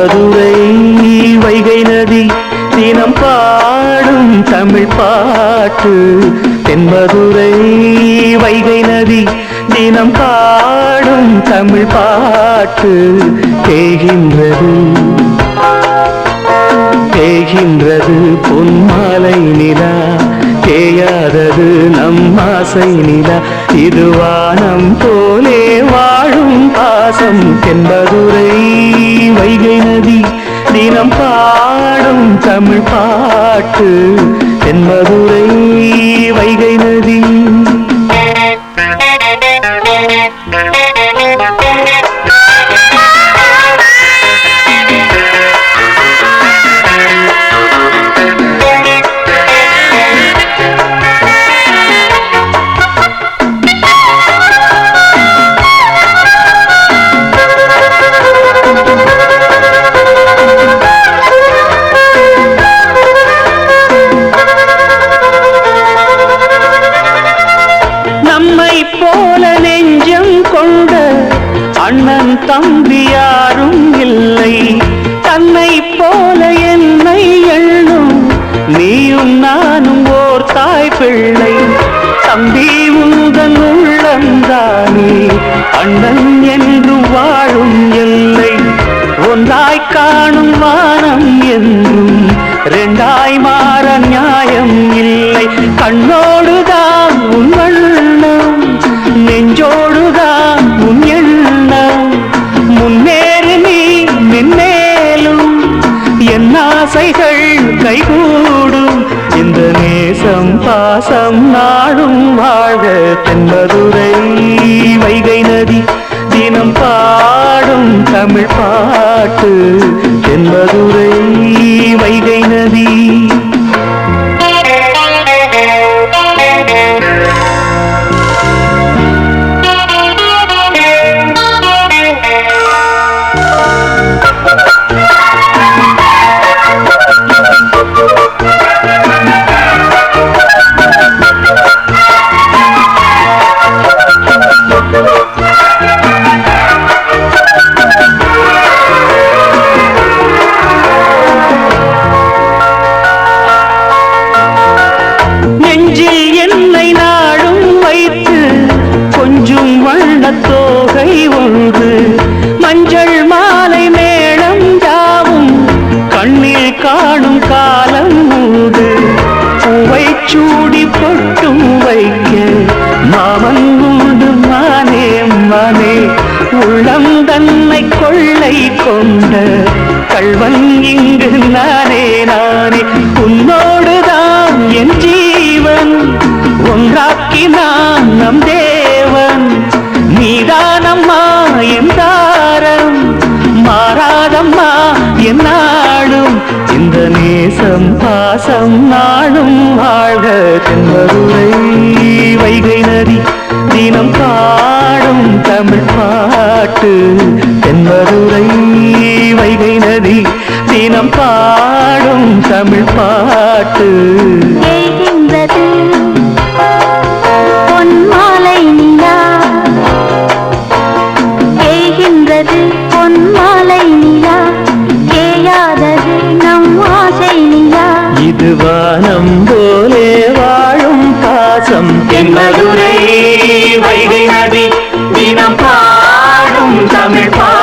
தென்மதுரை வைகை நதி தினம் பாடும் தமிழ் பாட்டு. தென்மதுரை வைகை நதி தினம் பாடும் தமிழ் பாட்டு. தேகின்றது தேகின்றது பொன்மாலை நிலா, தேயாதது நம் ஆசை நிலா. இது வானம் போலே வாழும் பாசம். தென்மதுரை வைகை நதி தினம் பாடும் தமிழ் பாட்டு. தென்மதுரை வைகை நதி. போல நெஞ்சம் கொண்ட அண்ணன் தம்பி யாரும் இல்லை. தன்னை போல என்னை எண்ணும் நீயும் நானும் ஓர் தாய் பிள்ளை. தம்பி உந்தன் உள்ளந்தானே அண்ணன் என்று வாழும் எல்லை. ஒன்றாய் காணும் வானம் என்றும் ரெண்டாய் மாற நியாயம் இல்லை. கண்ணோடுதான் உன் வண்ணம், நெஞ்சோடுதான் உன் எண்ணம். முன்னேறு நீ மென்மேலும், என் ஆசைகள் கைகூடும். இந்த நேசம் பாசம் நாடும் வாழ. தென்மதுரை வைகை நதி தினம் பாடும் தமிழ் பாட்டு. தென்மதுரை வைகை நதி. தோகை ஒன்று மஞ்சள் மாலை மேளம் யாவும் கண்ணில் காணும் காலம் உண்டு. பூவை சூடி பொட்டும் வைக்க மாமன் உண்டு மானே மானே. உள்ளம் தன்னை கொள்ளை கொண்ட கள்வன் இங்கு நானே நானே. உன்னோடுதான் என் ஜீவன், ஒன்றாக்கினான் நம் தேவன். நீதானம்மா என் தாரம், மாறாதம்மா என் நாடும். இந்த நேசம் பாசம் நாடும் வாழ்க. தென்மதுரை வைகை நதி தினம் பாடும் தமிழ் பாட்டு. தென்மதுரை வைகை நதி தினம் பாடும் தமிழ் பாட்டு. பொன்மாலை நிலா, தேயாதது நம் ஆசை நிலா. இது வானம் போலே வாழும் பாசம். தென்மதுரை வைகை நதி தினம் பாடும் தமிழ் பாட்டு.